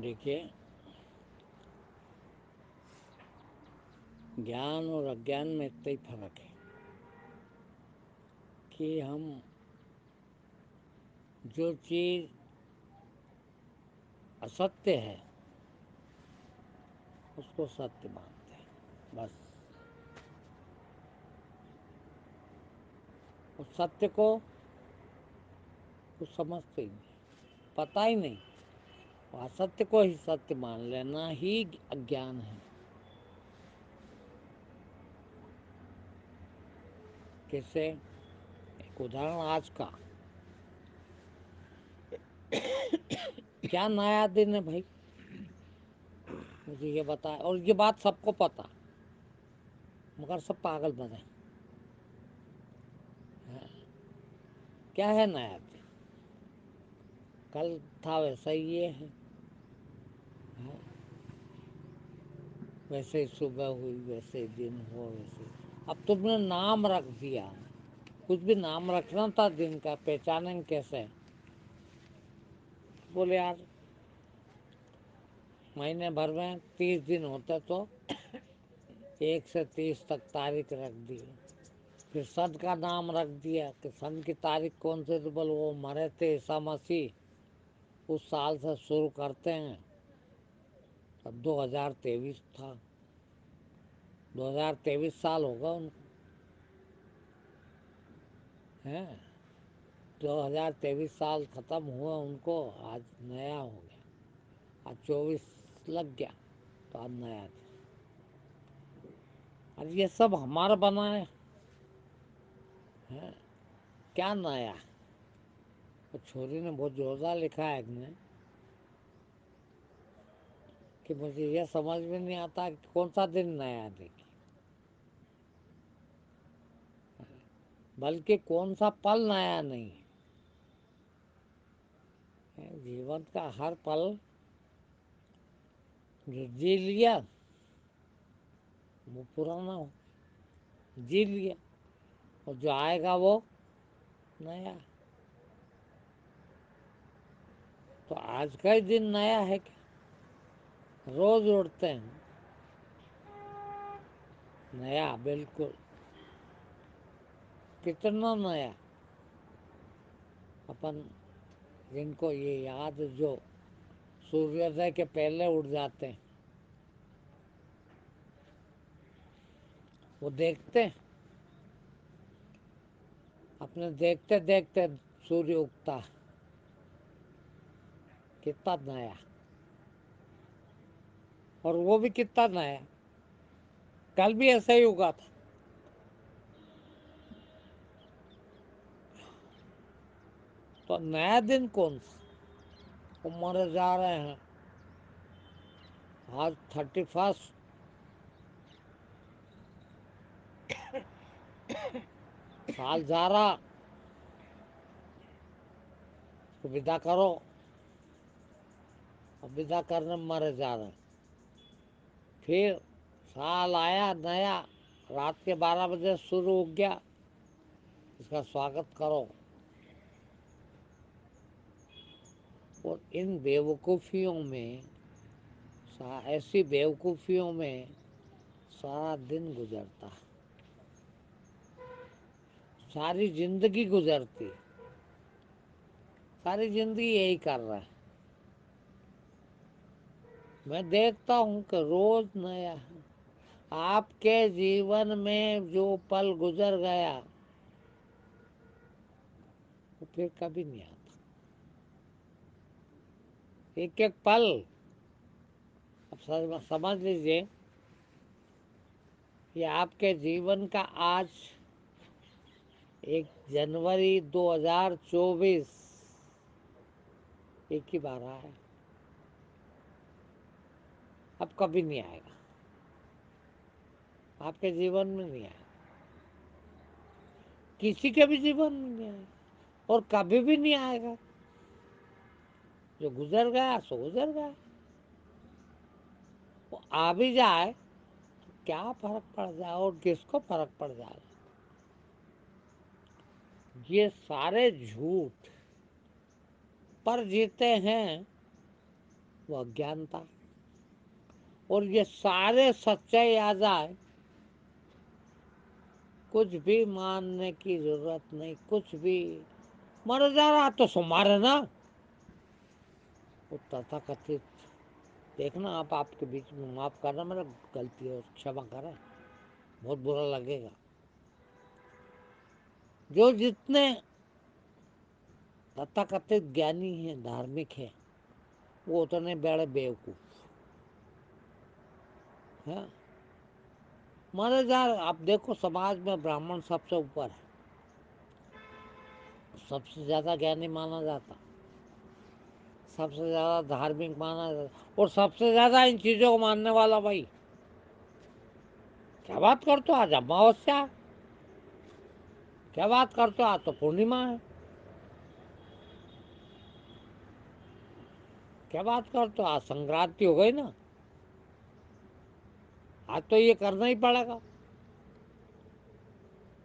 دیکھیے، گیان اور اگیان میں اتنا ہی فرق ہے کہ ہم جو چیز استیہ ہے اس کو ستیہ مانتے ہیں بس. اور ستیہ کو کچھ سمجھتے ہی نہیں، پتہ ہی نہیں. استیہ کو ہی ستیہ مان لینا ہی اگیان ہے. کیسے؟ ایک ادہرن آج کا کیا نیا دن ہے بھائی، مجھے یہ بتا. اور یہ بات سب کو پتا مگر سب پاگل بنے. کیا ہے نیا دن؟ کل تھا ویسا ہی یہ ہے. ویسے صبح ہوئی ویسے دن ہو ویسے. اب تم نے نام رکھ دیا. کچھ بھی نام رکھنا تھا دن کا، پہچانیں کیسے؟ بولے یار مہینے بھر میں 30 دن ہوتے تو 1 سے 30 تک تاریخ رکھ دی. پھر سن کا نام رکھ دیا کہ سن کی تاریخ کون سے؟ تو بول وہ مرے تھے عیسیٰ مسیح، اس سال سے شروع کرتے ہیں. اب 2023 تھا، 2023 سال ہوگا ان کو. 2023 سال ختم ہوا ان کو، آج نیا ہو گیا. آج 24 لگ گیا تو آج نیا تھا. اب یہ سب ہمارا بنا ہے. کیا نیا؟ چھوری نے بہت زوردار لکھا ہے ایک نے کہ مجھے یہ سمجھ میں نہیں آتا کہ کون سا دن نیا دیکھے، بلکہ کون سا پل نیا نہیں ہے. جیون کا ہر پل جو جی لیا وہ پرانا ہو، جی لیا. اور جو آئے گا وہ نیا. تو آج کا ہی دن نیا ہے کیا؟ روز اڑتے ہیں نیا. بالکل کتنا نیا. اپن جن کو یہ یاد جو سوردے کے پہلے اٹھ جاتے ہیں وہ دیکھتے ہیں اپنے دیکھتے دیکھتے سوریہ اگتا ہے. کتنا نیا. اور وہ بھی کتنا نیا. کل بھی ایسا ہی اگا تھا. تو نیا دن کون سا؟ وہ مرے جا رہے ہیں. آج 31 سال جا رہا، اس کو ودا کرو. اب ودا کرنے میں مرے جا رہے ہیں. پھر سال آیا نیا، رات کے 12 بجے شروع ہو گیا. اس کا سواگت کرو. اور ان بیوقوفیوں میں ایسی بیوقوفیوں میں سارا دن گزرتا ہے، ساری زندگی گزرتی. ساری زندگی یہی کر رہا ہے. میں دیکھتا ہوں کہ روز نیا ہے. آپ کے جیون میں جو پل گزر گیا وہ پھر کبھی نہیں آتا. ایک ایک پل اب سمجھ لیجیے کہ آپ کے جیون کا آج 1 جنوری 2024 ایک ہی بار آیا. اب کبھی نہیں آئے گا. آپ کے جیون میں نہیں آئے گا. کسی کے بھی جیون میں نہیں آئے گا اور کبھی بھی نہیں آئے گا. جو گزر گیا سو گزر گیا. وہ آ بھی جائے تو کیا فرق پڑ جائے اور کس کو فرق پڑ جائے. یہ سارے جھوٹ پر جیتے ہیں وہ اگیانتا. اور یہ سارے سچائی آ جائے کچھ بھی ماننے کی ضرورت نہیں. کچھ بھی مر جا رہا تو سو مارے نا. وہ تتھا کتھت دیکھنا آپ کے بیچ میں معاف کرنا میرا غلطی ہے کھما کریں بہت برا لگے گا. جو جتنے تتھا کتھت گیانی ہیں دھارمک ہیں وہ اتنے بڑے بیوقوف ہیں. مارے جا آپ دیکھو سماج میں براہمن سب سے اوپر ہے. سب سے زیادہ گیانی مانا جاتا. سب سے زیادہ دھارمک مانا جاتا. اور سب سے زیادہ ان چیزوں کو ماننے والا بھائی کیا بات کرتے ہو آج اماوسیا کیا بات کرتے ہو آج تو پورنیما ہے کیا بات کرتے ہو آج سنکرانتی ہو گئی نا آج تو یہ کرنا ہی پڑے گا.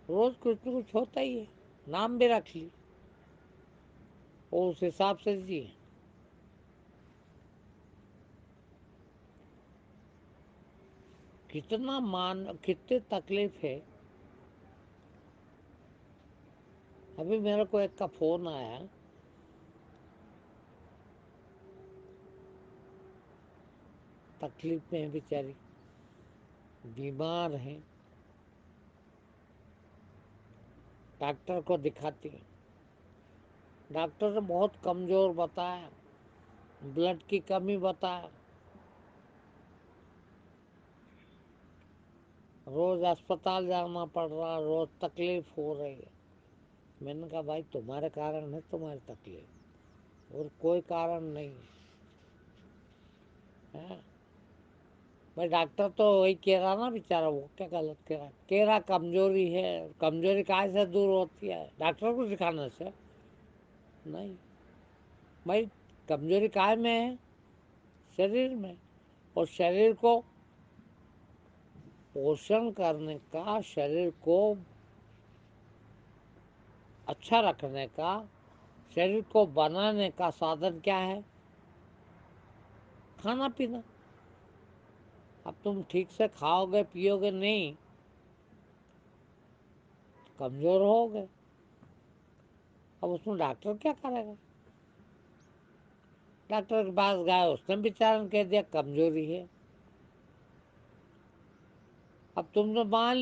روز کچھ نہ کچھ ہوتا ہی ہے. نام بھی رکھ لی اور اس حساب سے جیے. کتنی تکلیف ہے. ابھی میرے کو ایک کا فون آیا تکلیف میں ہے بیچاری بیمار ہیں ڈاکٹر کو دکھاتی ہیں. ڈاکٹر نے بہت کمزور بتایا بلڈ کی کمی بتایا. روز اسپتال جانا پڑ رہا روز تکلیف ہو رہی ہے. میں نے کہا بھائی تمہارے کارن ہے تمہاری تکلیف اور کوئی کارن نہیں ہے. بھائی ڈاکٹر تو وہی کہہ رہا نا بیچارہ وہ کیا غلط کہہ رہا کمزوری ہے. کمزوری کہاں سے دور ہوتی ہے ڈاکٹر کو دکھانے سے نہیں. بھائی کمزوری کہاں میں ہے شریر میں. اور شریر کو پوشن کرنے کا شریر کو اچھا رکھنے کا شریر کو بنانے کا سادھن کیا ہے کھانا پینا. اب تم ٹھیک سے کھاؤ گے پیو گے نہیں کمزور ہو گے. اب اس میں ڈاکٹر کیا کرے گا. ڈاکٹر کے پاس گئے اس نے بیچارے نے کہہ دیا کمزوری ہے. اب تم نے مان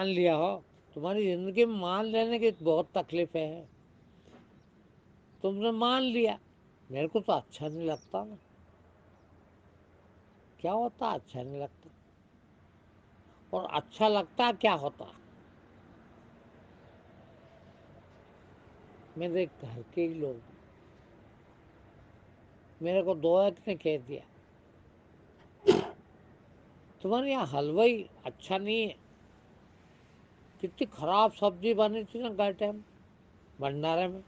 لیا ہو تمہاری زندگی میں مان لینے کی بہت تکلیفیں ہیں. تم نے مان لیا میرے کو تو اچھا نہیں لگتا نا. کیا ہوتا اچھا نہیں لگتا. اور اچھا لگتا کیا ہوتا. میرے گھر کے ہی لوگ میرے کو دو ایک نے کہہ دیا تمہارے یہاں حلوائی اچھا نہیں ہے. کتنی خراب سبزی بنی تھی نا گئے ٹائم بھنڈارے میں.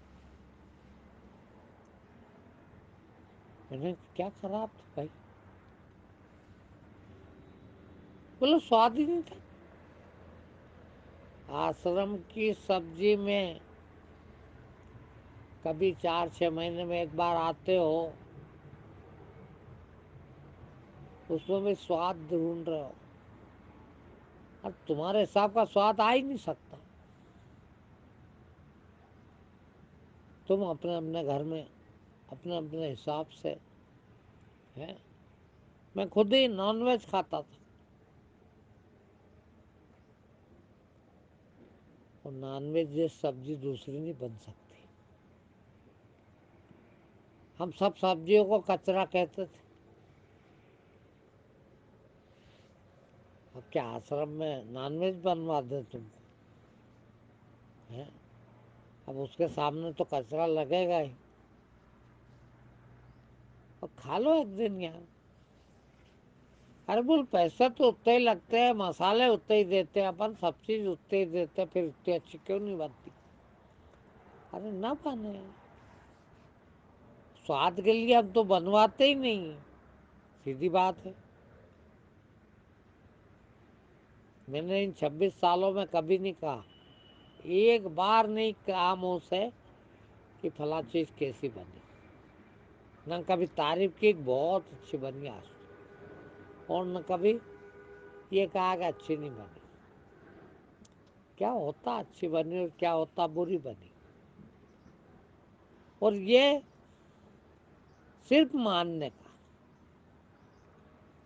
میں نے کیا خراب تھا بھائی بولے سواد ہی نہیں تھا. آشرم کی سبزی میں کبھی 4-6 مہینے میں ایک بار آتے ہو اس میں بھی سواد ڈھونڈ رہے ہو. اب تمہارے حساب کا سواد آ ہی نہیں سکتا. تم اپنے اپنے گھر میں اپنے اپنے حساب سے ہے. میں خود ہی نان ویج کھاتا تھا اور نان ویج جیسی سبزی دوسری نہیں بن سکتی. ہم سب سبزیوں کو کچرا کہتے تھے. اب کیا آشرم میں نان ویج بنوا دیں تم کو اب اس کے سامنے تو کچرا لگے گا ہی. اور کھا لو ایک دن یار. ارے بول پیسے تو اتنے ہی لگتے ہیں مسالے اتنے ہی دیتے ہیں اپن سب چیز اتنے ہی دیتے پھر اتنی اچھی کیوں نہیں بنتی. ارے نہ بنے سواد کے لیے ہم تو بنواتے ہی نہیں ہیں سیدھی بات ہے. میں نے ان 26 سالوں میں کبھی نہیں کہا ایک بار نہیں کہا منہ سے کہ فلاں چیز کیسی بنی، نہ کبھی تعریف کی بہت اچھی بنی آج، اور نہ کبھی یہ کہا کہ اچھی نہیں بنی. کیا ہوتا اچھی بنی اور کیا ہوتا بری بنی. اور یہ صرف ماننے کا.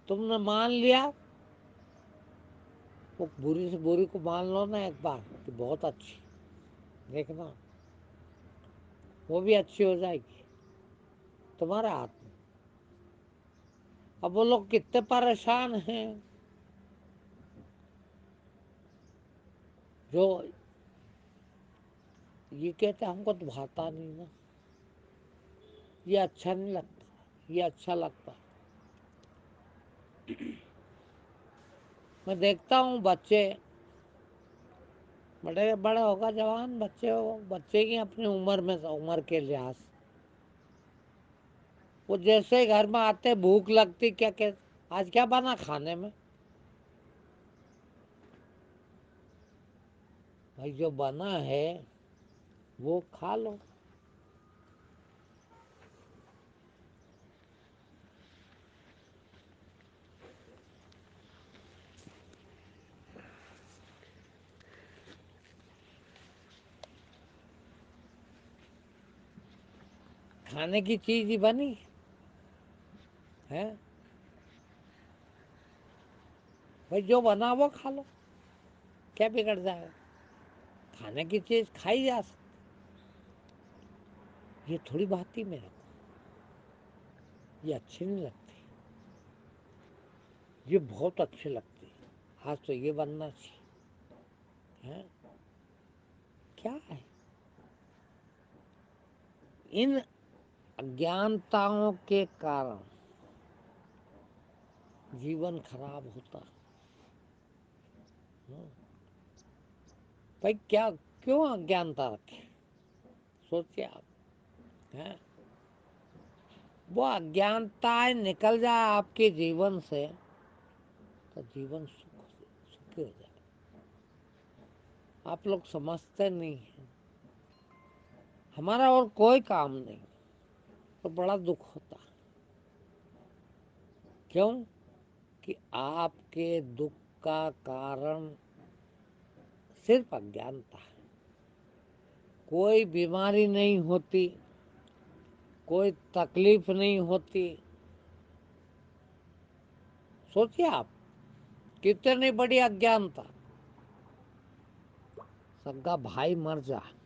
تم نے مان لیا، وہ بری سے بری کو مان لو نا ایک بار کہ بہت اچھی، دیکھنا وہ بھی اچھی ہو جائے گی تمہارے ہاتھ میں. اب وہ لوگ کتنے پریشان ہیں جو یہ کہتے ہم کو تو بھاتا نہیں نا، یہ اچھا نہیں لگتا، یہ اچھا لگتا. میں دیکھتا ہوں بچے بڑے ہوگا، جوان بچے ہو، بچے کی اپنی عمر میں عمر کے لحاظ سے وہ جیسے گھر میں آتے بھوک لگتی کیا کہ آج کیا بنا کھانے میں، بھائی جو بنا ہے وہ کھا لو. کھانے کی چیز ہی بنی ہے، بھائی جو بنا وہ کھا لو، کیا بگڑ جائے گا. کھانے کی چیز کھائی جا سکتی. یہ تھوڑی بات تھی میرے کو، یہ اچھی نہیں لگتی، یہ بہت اچھی لگتی. آج تو یہ بننا چاہیے. کیا ہے ان اجانتاؤں کے کارن جیون خراب ہوتا. بھائی کیا کیوں اجانتا رکھے، سوچیے آپ. وہ اجانتا نکل جائے آپ کے جیون سے تو جیون سکھی ہو جائے. آپ لوگ سمجھتے نہیں ہیں. ہمارا اور کوئی کام نہیں تو بڑا دکھ ہوتا. کیوں کہ آپ کے دکھ کا کارن صرف اجانتا ہے. کوئی بیماری نہیں ہوتی، کوئی تکلیف نہیں ہوتی. سوچیے آپ کتنی بڑی اجانتا. سگا بھائی مر جائے،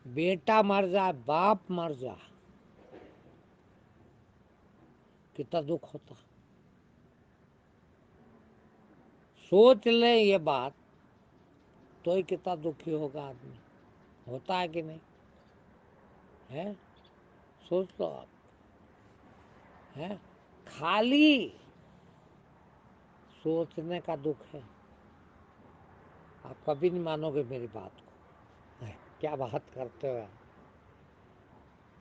بیٹا مر جائے، باپ مر جائے، کتنا دکھ ہوتا. سوچ لیں یہ بات تو ہی کتنا دکھی ہوگا آدمی. ہوتا ہے کہ نہیں ہے؟ سوچ لو آپ. خالی سوچنے کا دکھ ہے. آپ کبھی نہیں مانو گے میری بات کو. کیا بات کرتے ہو آپ.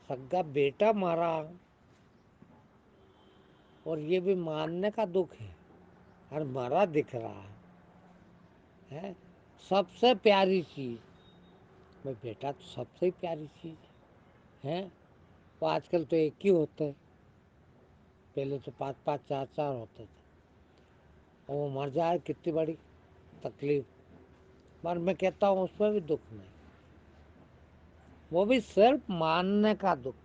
سگا بیٹا مارا اور یہ بھی ماننے کا دکھ ہے اور مرا دکھ رہا ہے. سب سے پیاری چیز، بھائی بیٹا تو سب سے پیاری چیز ہے. وہ آج کل تو ایک ہی ہوتا ہے، پہلے تو 5 5 4 4 ہوتے تھے. اور وہ مر جائے کتنی بڑی تکلیف. پر میں کہتا ہوں اس میں بھی دکھ نہیں، وہ بھی صرف ماننے کا دکھ.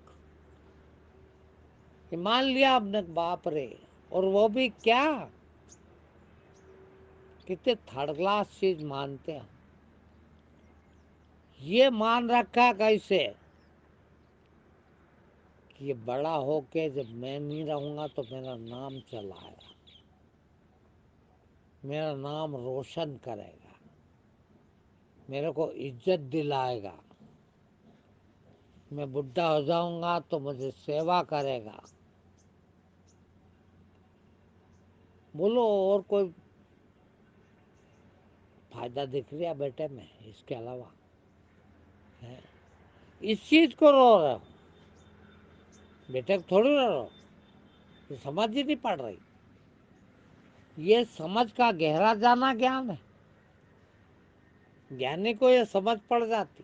مان لیا آپ نے باپ رے، اور وہ بھی کیا کتنے تھرڈ کلاس چیز مانتے ہیں. یہ مان رکھا کیسے کہ یہ بڑا ہو کے جب میں نہیں رہوں گا تو میرا نام چلائے گا، میرا نام روشن کرے گا، میرے کو عزت دلائے گا. میں بڈھا ہو جاؤں گا تو مجھے سیوا کرے گا. بولو اور کوئی فائدہ دکھ رہا بیٹے میں اس کے علاوہ؟ اس چیز کو رو رہے ہو، بیٹے کو تھوڑی رو رہے ہو. یہ سمجھ ہی نہیں پڑ رہی. یہ سمجھ کا گہرا جانا گیان ہے. گیانی کو یہ سمجھ پڑ جاتی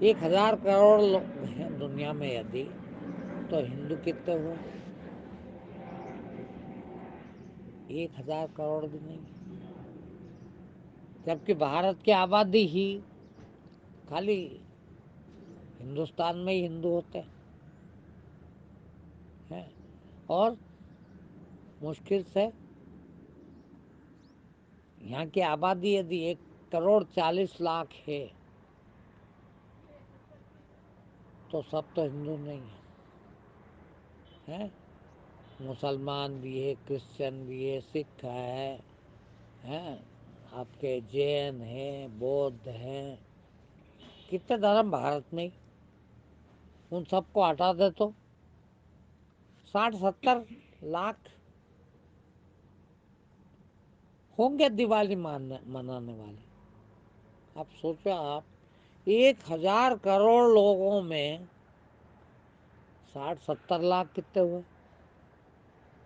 1,000 کروڑ لوگ ہیں دنیا میں یدی، تو ہندو کتنے ہوئے؟ 1,000 کروڑ بھی نہیں، جبکہ بھارت کی آبادی ہی خالی ہندوستان میں ہی ہندو ہوتے ہیں، اور مشکل سے یہاں کی آبادی یدی 1,40,00,000 ہے تو سب تو ہندو نہیں ہیں، مسلمان بھی ہے، کرسچن بھی ہے، سکھ ہے، آپ کے جین ہیں، بودھ ہیں، کتنے دھرم بھارت میں، ان سب کو ہٹا دے تو 60-70 لاکھ ہوں گے دیوالی منانے والے۔ اب سوچو آپ 1,000 کروڑ لوگوں میں 60-70 لاکھ کتنے ہوئے؟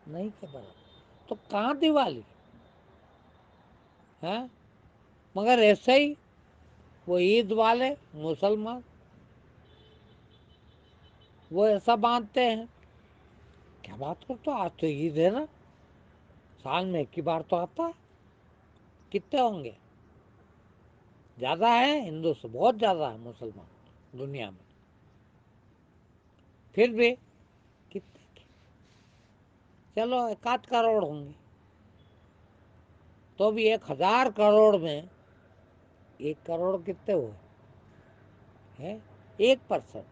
نہیں کے برابر، تو کہاں دیوالی ہے؟ مگر ایسے ہی وہ عید والے مسلمان وہ ایسا باندھتے ہیں، کیا بات کرتے ہو، آج تو عید ہے نا، سال میں ایک ہی بار تو آتا ہے، کتنے ہوں گے؟ زیادہ ہے ہندو سے، بہت زیادہ ہے مسلمان دنیا میں، پھر بھی کتنے چلو 1,000 کروڑ ہوں گے، تو بھی 1,000 کروڑ میں 1 کروڑ کتنے ہوئے ہیں؟ 1%،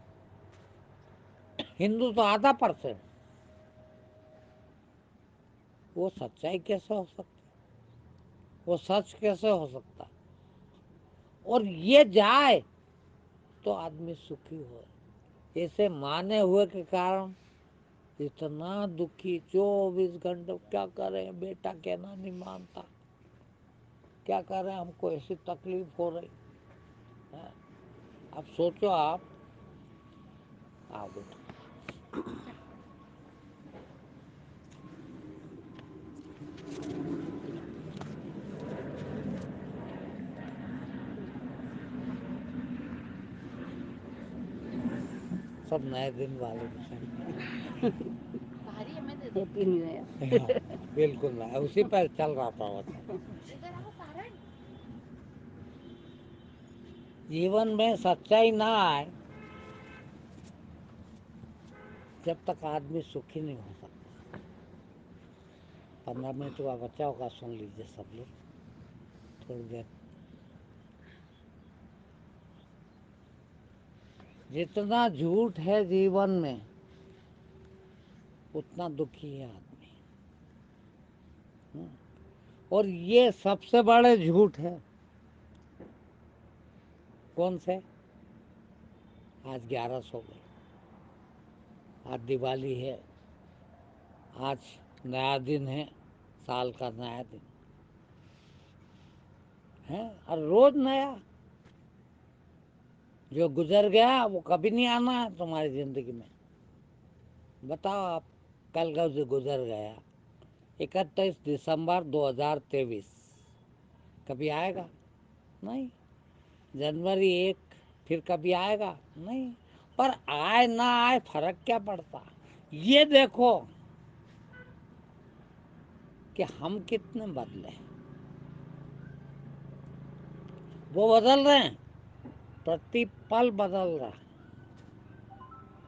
ہندو تو ½ %، وہ سچائی کیسے ہو سکتی، وہ سچ کیسے ہو سکتا؟ اور یہ جائے تو آدمی سکھی ہو، ایسے مانے ہوئے کے کارن اتنا دکھی 24 گھنٹے، کیا کریں، بیٹا کہنا نہیں مانتا، کیا کریں، ہم کو ایسی تکلیف ہو رہی ہے۔ اب سوچو آپ بیٹا سب نئے دن والے بالکل نہ اسی پہ چل رہا تھا وہ جیون میں سچائی نہ آئے جب تک آدمی سکھی نہیں ہو سکتا۔ 15 منٹ کا بچہ ہوگا، سن لیجیے سب لوگ تھوڑی دیر۔ جتنا جھوٹ ہے جیون میں اتنا دکھی ہے آدمی، اور یہ سب سے بڑے جھوٹ ہے۔ کون سے؟ آج 11 گئے، آج دیوالی ہے، آج نیا دن ہے، سال کا نیا دن ہے، اور روز نیا، جو گزر گیا وہ کبھی نہیں آنا ہے تمہاری زندگی میں۔ بتاؤ آپ، کل کا جو گزر گیا 31 دسمبر 2023 کبھی آئے گا؟ نہیں۔ جنوری 1 پھر کبھی آئے گا؟ نہیں۔ پر آئے نہ آئے فرق کیا پڑتا؟ یہ دیکھو کہ ہم کتنے بدلے، وہ بدل رہے ہیں، پرتی پل بدل رہا ہے۔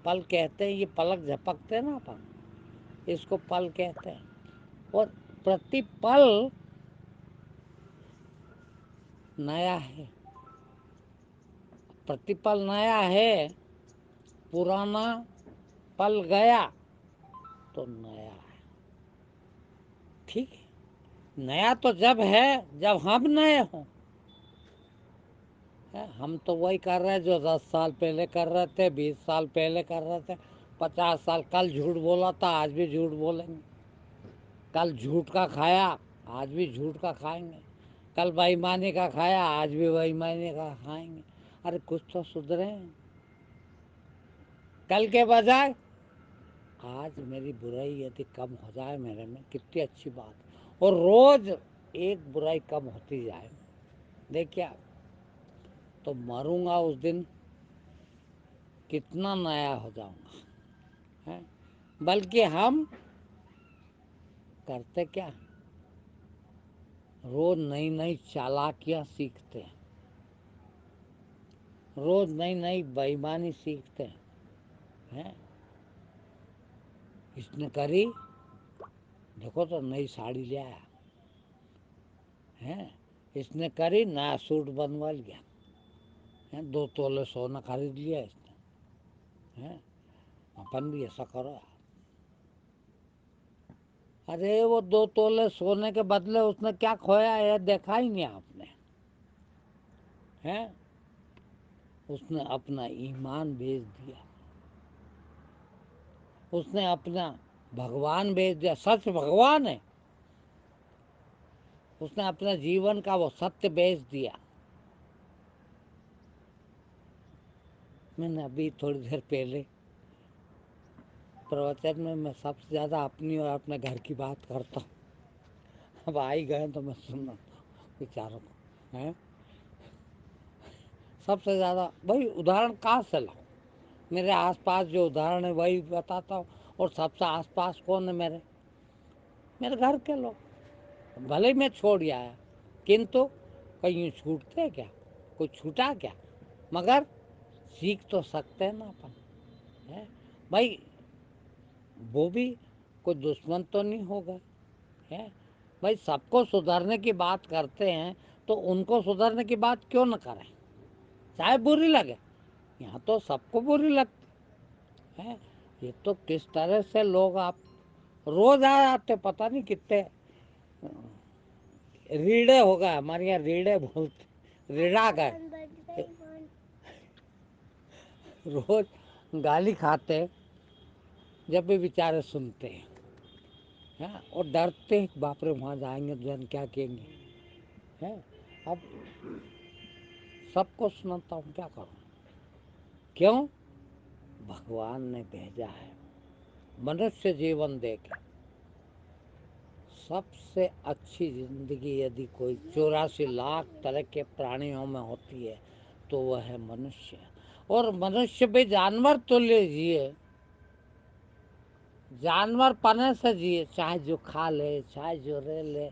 پل کہتے ہیں، یہ پلک جھپکتے ہیں نا اپن، اس کو پل کہتے ہیں، اور پرتی پل نیا ہے، پرتی پل نیا ہے، پرانا پل گیا تو نیا ہے۔ ٹھیک ہے، نیا تو جب ہے جب ہم نئے ہوں۔ ہم تو وہی کر رہے جو 10 سال پہلے کر رہے تھے، 20 سال پہلے کر رہے تھے، 50 سال۔ کل جھوٹ بولا تھا، آج بھی جھوٹ بولیں گے۔ کل جھوٹ کا کھایا، آج بھی جھوٹ کا کھائیں گے۔ کل بے ایمانی کا کھایا، آج بھی بے ایمانی کا کھائیں گے۔ ارے کچھ تو سدھریں، کل کے بجائے آج میری برائی یدی کم ہو جائے میرے میں، کتنی اچھی بات ہے، اور روز ایک برائی کم ہوتی جائے۔ دیکھیے تو مروں گا اس دن کتنا نیا ہو جاؤں گا. بلکہ ہم کرتے کیا، روز نئی نئی چالاکیاں سیکھتے ہیں، روز نئی نئی بےایمانی سیکھتے ہیں. اس نے کری، دیکھو تو نئی ساڑی لے آیا ہے، اس نے کری نیا سوٹ بنوا لیا، 2 تولے سونا خرید لیا اس نے. اپن بھی ایسا کرو. ارے وہ 2 تولے سونے کے بدلے اس نے کیا کھویا ہے دیکھا ہی نہیں آپ نے. اس نے اپنا ایمان بیچ دیا، اس نے اپنا بھگوان بیچ دیا. سچ بھگوان ہے، اس نے اپنے جیون کا وہ ستیہ بیچ دیا. میں نے ابھی تھوڑی دیر پہلے پروچن میں سب سے زیادہ اپنی اور اپنے گھر کی بات کرتا ہوں. اب آئی گئے تو میں سننا بیچاروں کو. سب سے زیادہ بھائی ادہرن کہاں سے لاؤں؟ میرے آس پاس جو ادہرن ہے وہی بتاتا ہوں. اور سب سے آس پاس کون ہے میرے گھر کے لوگ. بھلے ہی میں چھوڑ آیا کنتو کہیں چھوٹتے کیا، کوئی چھوٹا کیا، مگر سیکھ تو سکتے ہیں نا اپن. بھائی وہ بھی کوئی دشمن تو نہیں ہوگا. بھائی سب کو سدھرنے کی بات کرتے ہیں تو ان کو سدھرنے کی بات کیوں نہ کریں، چاہے بری لگے. یہاں تو سب کو بری لگتی ہے. یہ تو کس طرح سے لوگ آپ روز آ آتے پتہ نہیں کتنے ریڑے ہو گئے. ہمارے یہاں ریڑے بولتے، ریڑا گئے. روز گالی کھاتے جب بھی بیچارے سنتے ہیں. اور ڈرتے ہیں باپ رے وہاں جائیں گے تو جان کیا کہیں گے. اب سب کو سناتا ہوں، کیا کروں. کیوں؟ بھگوان نے بھیجا ہے منشیہ جیون دے کے. سب سے اچھی زندگی یدی کوئی 84 لاکھ طرح کے پرانیوں میں ہوتی ہے تو وہ ہے منشیہ. اور منشیہ بھی جانور تو لیجیے، جانور پنے سے جیے، چاہے جو کھا لے چاہے جو رہ لے.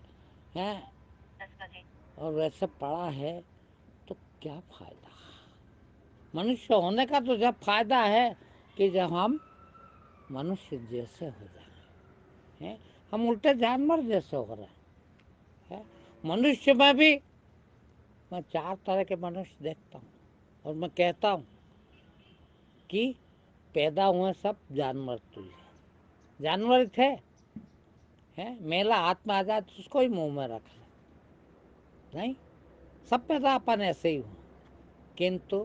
اور ویسے پڑا ہے تو کیا فائدہ. منشیہ ہونے کا تو جب فائدہ ہے کہ جب ہم منشیہ جیسے ہو جائیں. ہم الٹے جانور جیسے ہو رہے ہیں. منشیہ میں بھی میں 4 طرح کے منشیہ دیکھتا ہوں اور میں کہتا ہوں کہ پیدا ہوئے سب جانور تلے. جانور تھے، میلا ہاتھ میں آ جائے تو اس کو ہی منہ میں رکھ لے. نہیں، سب پیدا اپن ایسے ہی ہوں. کنتو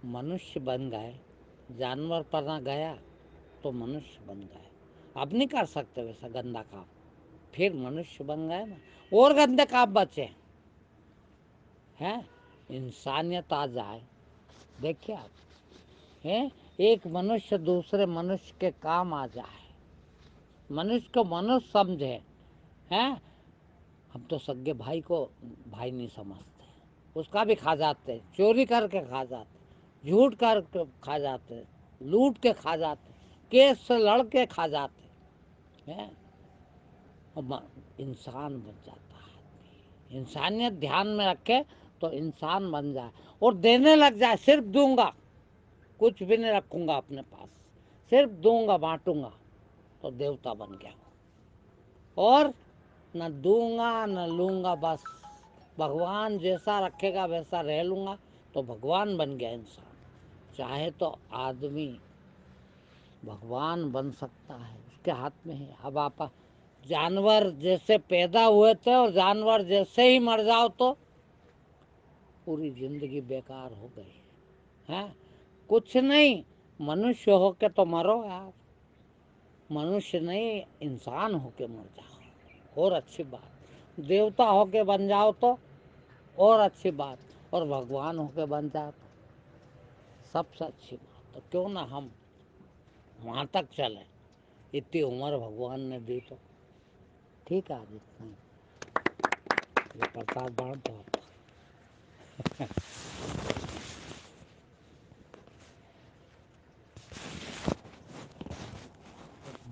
منشیہ بن گئے، جانور پنا گیا تو منشیہ بن گئے. اب نہیں کر سکتے ویسا گندا کام. پھر منشیہ بن گئے نا، اور گندے کام بچے ہیں. انسانیت آ جائے. دیکھیے آپ، ایک منشیہ دوسرے منشیہ کے کام آ جائے، منشیہ کو منشیہ سمجھے. ہم تو سگے بھائی کو بھائی نہیں سمجھتے، اس کا بھی کھا جاتے، چوری کر کے کھا جاتے، جھوٹ کر کے کھا جاتے، لوٹ کے کھا جاتے، کیس سے لڑ کے کھا جاتے. انسان بن جاتا ہے. انسانیت دھیان میں رکھے تو انسان بن جائے اور دینے لگ جائے. صرف دوں گا، کچھ بھی نہیں رکھوں گا اپنے پاس، صرف دوں گا بانٹوں گا تو دیوتا بن گیا. اور نہ دوں گا نہ لوں گا، بس بھگوان جیسا رکھے گا ویسا رہ لوں گا تو بھگوان بن گیا انسان. چاہے تو آدمی بھگوان بن سکتا ہے، اس کے ہاتھ میں ہے. اب آپ جانور جیسے پیدا ہوئے تھے اور جانور جیسے ہی مر جاؤ تو پوری زندگی بیکار ہو گئی. کچھ نہیں، منشیہ ہو کے تو مرو یار. منشیہ نہیں، انسان ہو کے مر جاؤ اور اچھی بات. دیوتا ہو کے بن جاؤ تو اور اچھی بات. اور بھگوان ہو کے بن جاؤ تو سب سے اچھی بات. تو کیوں نہ ہم وہاں تک چلیں. اتنی عمر بھگوان نے دی تو ٹھیک ہے. آج یہ پرساد بانٹ دو.